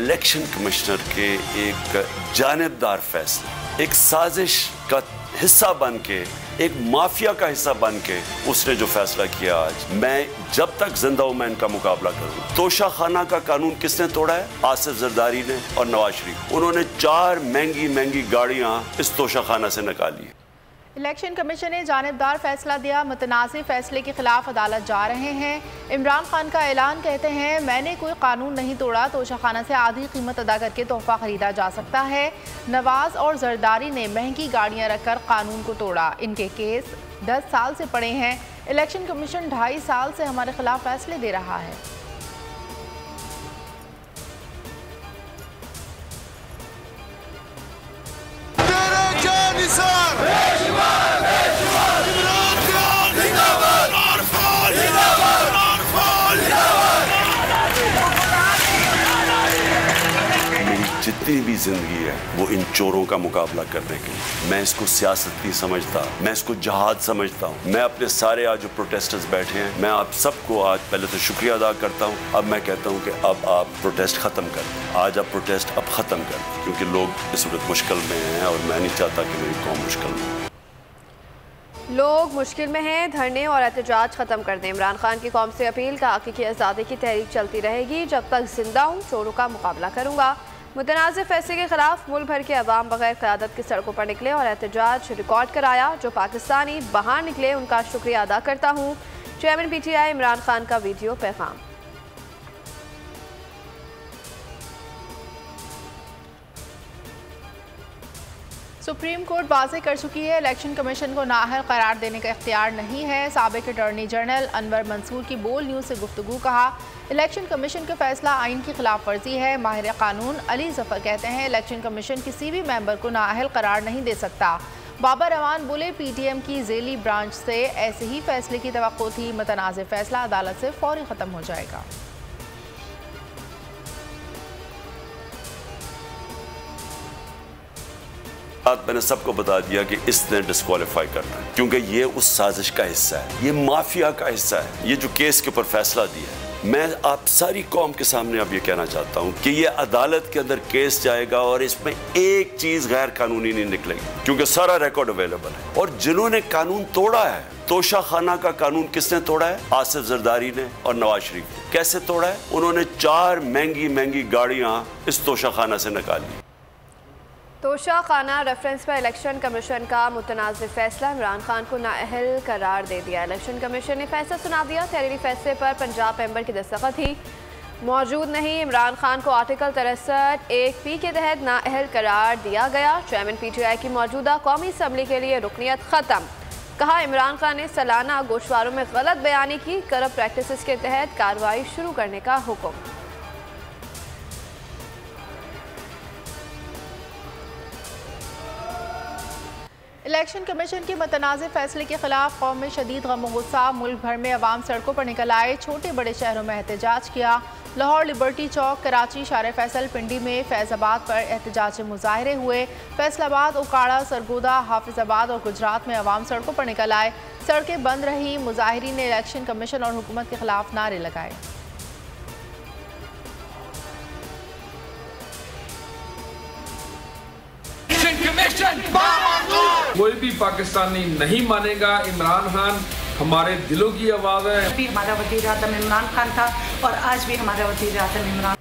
Election commissioner के एक जानिबदार फैसले, एक साजिश का हिस्सा बन के, एक माफिया का हिस्सा बन के उसने जो फैसला किया आज, मैं जब तक जिंदा हूं मैं इनका मुकाबला करूंगा। तोशा खाना का कानून किसने तोड़ा है? आसिफ जरदारी ने और नवाज शरीफ। उन्होंने 4 महंगी महंगी गाड़ियां इस तोशा खाना से निकाली। इलेक्शन कमीशन ने जानिबदार फैसला दिया, मुतनाज़िर फैसले के खिलाफ अदालत जा रहे हैं। इमरान खान का ऐलान, कहते हैं मैंने कोई कानून नहीं तोड़ा, तोशा खाना से आधी कीमत अदा करके तोहफा खरीदा जा सकता है। नवाज और जरदारी ने महंगी गाड़ियां रखकर कानून को तोड़ा। इनके केस 10 साल से पड़े हैं। इलेक्शन कमीशन 2.5 साल से हमारे खिलाफ फैसले दे रहा है। जितनी भी जिंदगी है वो इन चोरों का मुकाबला करने के लिए। मैं इसको सियासत नहीं समझता, मैं इसको जहाद समझता हूँ। मैं अपने सारे आज जो प्रोटेस्टर्स बैठे हैं, मैं आप सबको आज पहले तो शुक्रिया अदा करता हूँ। अब मैं कहता हूँ कि अब आप प्रोटेस्ट ख़त्म कर, आज आप प्रोटेस्ट अब ख़त्म कर, क्योंकि लोग इस वक्त मुश्किल में हैं और मैं नहीं चाहता कि मेरी कौम मुश्किल में है। लोग मुश्किल में हैं, धरने और एहतजाज ख़त्म कर दें। इमरान खान की कौम से अपील, कहा कि आज़ादी की तहरीक चलती रहेगी जब तक जिंदा हूँ, चोरों का मुकाबला करूँगा। मुतनाज़िर फैसले के खिलाफ मुल्क भर के अवाम बगैर क़यादत की सड़कों पर निकले और एहतजाज रिकॉर्ड कराया। जो पाकिस्तानी बाहर निकले उनका शुक्रिया अदा करता हूँ। चेयरमैन PTI इमरान खान का वीडियो पैगाम। सुप्रीम कोर्ट वाज़ेह कर चुकी है, इलेक्शन कमीशन को नाअहल करार देने का इख्तियार नहीं है। साबिक अटॉर्नी जनरल अनवर मंसूर की बोल न्यूज़ से गुफ्तगू, कहा इलेक्शन कमीशन का फैसला आइन की खिलाफ वर्जी है। माहिर कानून अली जफर कहते हैं इलेक्शन कमीशन किसी भी मेंबर को नाअहल करार नहीं दे सकता। बाबर रवान बोले PTM की ज़ेली ब्रांच से ऐसे ही फैसले की तवक्को थी, मुतनाज़िर फैसला अदालत से फौरी ख़त्म हो जाएगा। मैंने सबको बता दिया कि इसने डिस्क्वालीफाई करना है, क्योंकि ये उस साजिश का हिस्सा है, ये माफिया का हिस्सा है। ये जो केस के ऊपर फैसला दिया है, मैं आप सारी कौम के सामने अब ये कहना चाहता हूँ कि ये अदालत के अंदर केस जाएगा और इसमें एक चीज गैर कानूनी नहीं निकलेगी, क्योंकि सारा रिकॉर्ड अवेलेबल है। और जिन्होंने कानून तोड़ा है, तोशा खाना का कानून किसने तोड़ा है? आसिफ जरदारी ने और नवाज शरीफ ने। कैसे तोड़ा है? उन्होंने 4 महंगी महंगी गाड़ियां इस तोशा खाना से निकाली। तोशा खाना रेफरेंस पर इलेक्शन कमीशन का मुतनाज़िर फैसला, इमरान खान को नाअहल करार दे दिया। इलेक्शन कमीशन ने फैसला सुना दिया। तहरीरी फैसले पर पंजाब मेंबर की दस्तखत ही मौजूद नहीं। इमरान खान को आर्टिकल 63(1)(p) के तहत नाअहल करार दिया गया। चेयरमैन PTI की मौजूदा कौमी असम्बली के लिए रुकनीत ख़त्म, कहा इमरान खान ने सालाना गोशवारों में गलत बयानी की, करप्ट प्रैक्टिसेस के तहत कार्रवाई शुरू करने का हुक्म। इलेक्शन कमीशन के मुतनाज़िर फैसले के खिलाफ कौम में शदीद गम गुस्सा, मुल्क भर में अवाम सड़कों पर निकल आए, छोटे बड़े शहरों में एहतजाज किया। लाहौर लिबर्टी चौक, कराची, शारे फैसल, पिंडी में, फैज़ाबाद पर एहतजाजी मुजाहरे हुए। फैसलाबाद, उकाड़ा, सरगोदा, हाफिजाबाद और गुजरात में अवाम सड़कों पर निकल आए, सड़कें बंद रही। मुजाहिरीन ने इलेक्शन कमीशन और हुकूमत के खिलाफ नारे लगाए। कोई भी पाकिस्तानी नहीं मानेगा, इमरान खान हमारे दिलों की आवाज़ है। भी हमारा वज़ीर आज़म इमरान खान था और आज भी हमारा वज़ीर आज़म इमरान।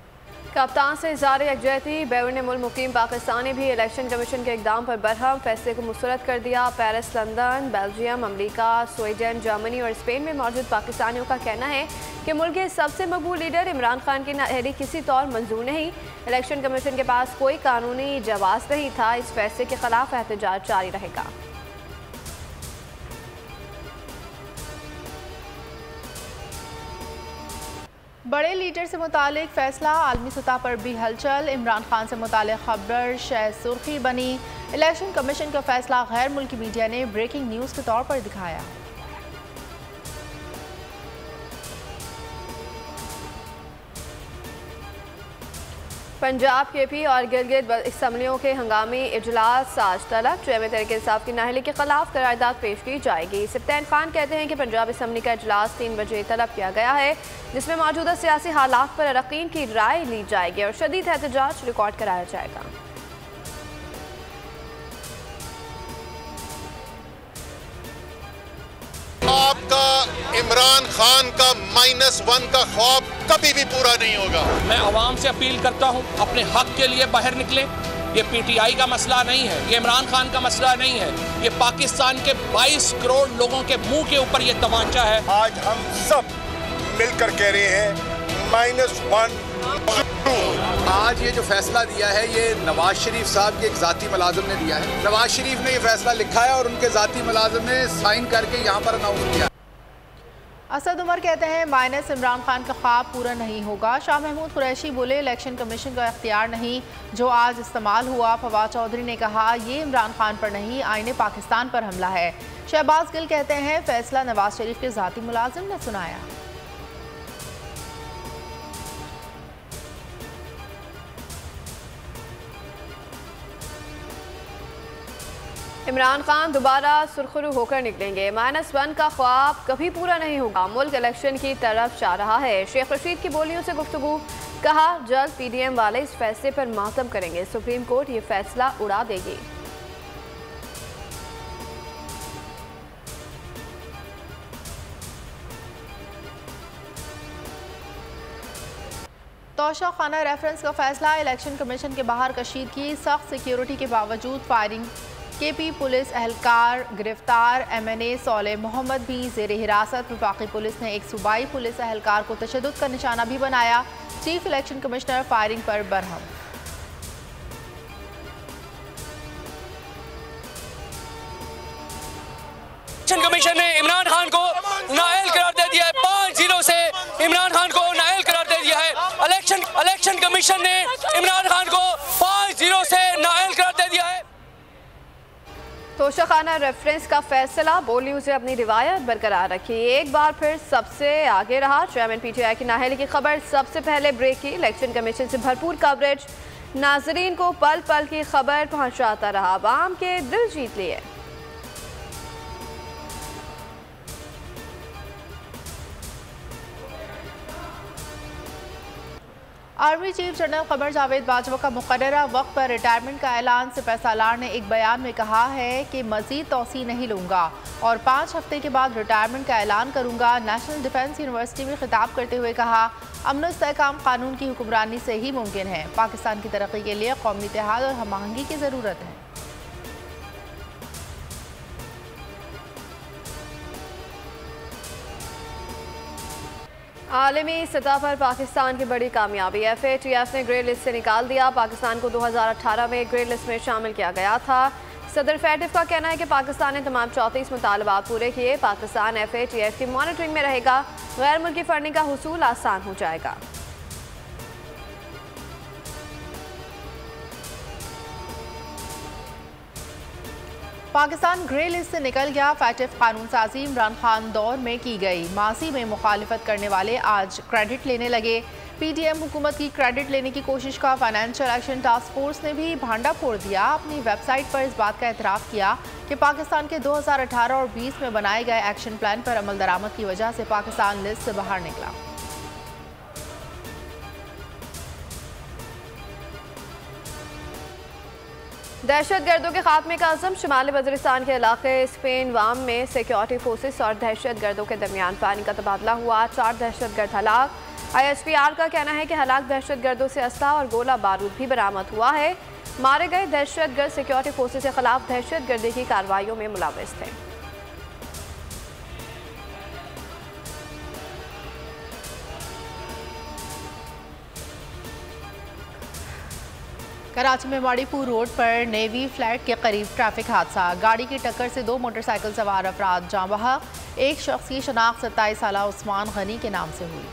कप्तान से इज़हार यकजहती, बैरून मुल्क मुकीम पाकिस्तानी भी इलेक्शन कमीशन के इक़दाम पर बरहम, फैसले को मुस्तरद कर दिया। पेरिस, लंदन, बेल्जियम, अमरीका, स्वीडन, जर्मनी और स्पेन में मौजूद पाकिस्तानियों का कहना है कि मुल्क के सबसे मकबूल लीडर इमरान खान की नाअहली किसी तौर मंजूर नहीं। इलेक्शन कमीशन के पास कोई कानूनी जवाज़ नहीं था। इस फैसले के खिलाफ एहतजाज जारी रहेगा। बड़े लीडर से मुतालिक फैसला, आलमी सतह पर भी हलचल। इमरान खान से मुतालिक खबर शह सुर्खी बनी। इलेक्शन कमीशन का फैसला गैर मुल्की मीडिया ने ब्रेकिंग न्यूज़ के तौर पर दिखाया। पंजाब KP और गिलगित असम्बलियों के हंगामी इजलास आज तलब। चेयरमैन तहरीक इंसाफ की नाअहली के खिलाफ करारदाद पेश की जाएगी। सब्तैन खान कहते हैं कि पंजाब असम्बली का इजलास 3 बजे तलब किया गया है, जिसमें मौजूदा सियासी हालात पर अरकान की राय ली जाएगी और शदीद एहतजाज रिकॉर्ड कराया जाएगा। आपका इमरान खान का -1 का ख्वाब कभी भी पूरा नहीं होगा। मैं आवाम से अपील करता हूं, अपने हक के लिए बाहर निकले। ये PTI का मसला नहीं है, ये इमरान खान का मसला नहीं है, ये पाकिस्तान के 22 करोड़ लोगों के मुंह के ऊपर ये तमाचा है। आज हम सब मिलकर कह रहे हैं -1। आज ये जो फैसला दिया है ये नवाज शरीफ साहब के एक ज़ाती मुलाजिम ने दिया है। नवाज शरीफ ने ये फैसला लिखा है और उनके ज़ाती मुलाजिम ने साइन करके यहाँ पर अनाउंस किया। असद उमर कहते हैं माइनस इमरान खान का ख्वाब पूरा नहीं होगा। शाह महमूद कुरैशी बोले इलेक्शन कमीशन का इख्तियार नहीं जो आज इस्तेमाल हुआ। फवाद चौधरी ने कहा ये इमरान खान पर नहीं, आईने पाकिस्तान पर हमला है। शहबाज गिल कहते हैं फैसला नवाज शरीफ के ज़ाती मुलाजिम ने सुनाया। इमरान खान दोबारा सुरखरू होकर निकलेंगे। -1 का ख्वाब कभी पूरा नहीं होगा। मुल्क इलेक्शन की तरफ जा रहा है। शेख रशीद की बोलियों से गुफ्तगू। कहा जल्द PDM वाले इस फैसले पर मातम करेंगे। सुप्रीम कोर्ट ये फैसला उड़ा देगी। तोशा खाना रेफरेंस का फैसला। इलेक्शन कमीशन के बाहर कशीदगी, सख्त सिक्योरिटी के बावजूद फायरिंग। KP पुलिस एहलकार गिरफ्तार। MNA सोले मोहम्मद भी ज़ेर हिरासत। वफाकी पुलिस ने एक सूबाई पुलिस एहलकार को तशद्दुद का निशाना भी बनाया। चीफ इलेक्शन कमिश्नर फायरिंग पर बरहम। इलेक्शन कमीशन ने इमरान खान को नाअहल करार दे दिया है। 5-0 से इमरान खान को नाअहल करार दे दिया है। इलेक्शन कमीशन ने इमरान खान को 5-0 से नाअहल करार दे दिया है। तोशा खाना रेफरेंस का फैसला। बोल न्यूज़ ने अपनी रिवायत बरकरार रखी। एक बार फिर सबसे आगे रहा। चेयरमैन PTI की नाअहली की खबर सबसे पहले ब्रेक की। इलेक्शन कमीशन से भरपूर कवरेज। नाजरीन को पल पल की खबर पहुंचाता रहा। आवाम के दिल जीत लिए। Army chief general Qamar Javed Bajwa का मुकर्ररा वक्त पर रिटायरमेंट का ऐलान। सिपह सालार ने एक बयान में कहा है कि मजीद तौसी नहीं लूँगा और 5 हफ्ते के बाद रिटायरमेंट का ऐलान करूँगा। नेशनल डिफेंस यूनिवर्सिटी में खिताब करते हुए कहा अमन इस्तेहकाम कानून की हुक्मरानी से ही मुमकिन है। पाकिस्तान की तरक्की के लिए कौमी इत्तेहाद और हमआहंगी की ज़रूरत है। आलमी सतह पर पाकिस्तान की बड़ी कामयाबी। FATF ने ग्रे लिस्ट से निकाल दिया। पाकिस्तान को 2018 में ग्रे लिस्ट में शामिल किया गया था। सदर FATF का कहना है कि पाकिस्तान ने तमाम 34 मुतालबात पूरे किए। पाकिस्तान FATF की मॉनिटरिंग में रहेगा। गैर मुल्की फंडिंग का हुसूल आसान हो जाएगा। पाकिस्तान ग्रे लिस्ट से निकल गया। FATF कानून साजी इमरान खान दौर में की गई। माजी में मुखालिफत करने वाले आज क्रेडिट लेने लगे। PDM हुकूमत की क्रेडिट लेने की कोशिश का फाइनेंशियल एक्शन टास्क फोर्स ने भी भांडा फोड़ दिया। अपनी वेबसाइट पर इस बात का एतराफ़ किया कि पाकिस्तान के 2018 और 20 में बनाए गए एक्शन प्लान पर अमल दरामद की वजह से पाकिस्तान लिस्ट से बाहर निकला। दहशतगर्दों के खात्मे का अज़म। शुमाली वज़ीरिस्तान के इलाके स्पेन वाम में सिक्योरिटी फोर्सेस और दहशतगर्दों के दरमियान पानी का तबादला हुआ। 4 दहशतगर्द हलाक। ISPR का कहना है कि हलाक दहशतगर्दों से असला और गोला बारूद भी बरामद हुआ है। मारे गए दहशतगर्द सिक्योरिटी फोर्सेस के खिलाफ दहशतगर्दी की कार्रवाइयों में मुलव्वस थे। कराची में माड़ीपुर रोड पर नेवी फ्लैट के करीब ट्रैफिक हादसा। गाड़ी की टक्कर से 2 मोटरसाइकिल सवार अफराद जाँ बहक। एक शख्स की शनाख्त 27 साला उस्मान गनी के नाम से हुई।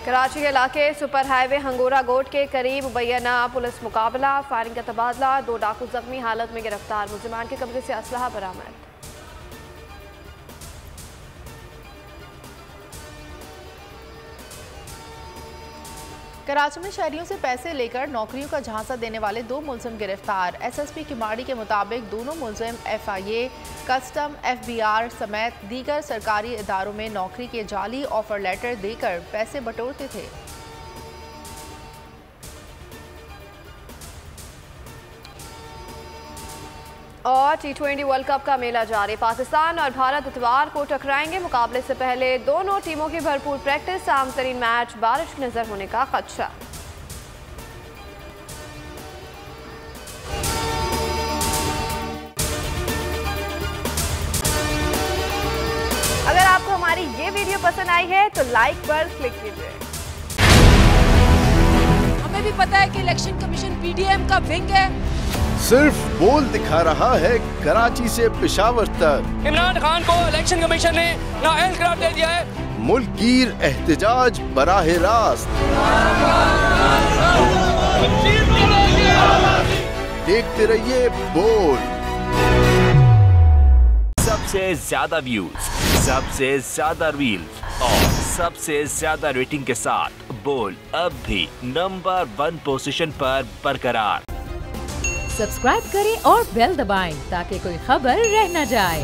कराची के इलाके सुपर हाईवे हंगोरा गोट के करीब मुबैना पुलिस मुकाबला। फायरिंग का तबादला। 2 डाकू जख्मी। हालत में गिरफ्तार। मुलजिमान के कब्जे से असलहा बरामद। कराची में शहरियों से पैसे लेकर नौकरियों का झांसा देने वाले 2 मुलजिम गिरफ्तार। SSP किमाड़ी के मुताबिक दोनों मुलजिम FIA, कस्टम, FBR समेत दीगर सरकारी इदारों में नौकरी के जाली ऑफर लेटर देकर पैसे बटोरते थे। और T20 वर्ल्ड कप का मेला जारी। पाकिस्तान और भारत इतवार को टकराएंगे। मुकाबले से पहले दोनों टीमों की भरपूर प्रैक्टिस। अहम तरीन मैच बारिश की नजर होने का खदशा। अगर आपको हमारी ये वीडियो पसंद आई है तो लाइक पर क्लिक कीजिए। हमें भी पता है कि इलेक्शन कमीशन PDM का विंग है। सिर्फ बोल दिखा रहा है कराची से पेशावर तक। इमरान खान को इलेक्शन कमीशन ने नाअहल करार दे दिया है। मुल्कगीर एहतजाज बराह रास्त। देखते रहिए बोल। सबसे ज्यादा व्यूज, सबसे ज्यादा रील्स और सबसे ज्यादा रेटिंग के साथ बोल अब भी नंबर 1 पोजीशन पर बरकरार। सब्सक्राइब करें और बेल दबाएं ताकि कोई खबर रह न जाए।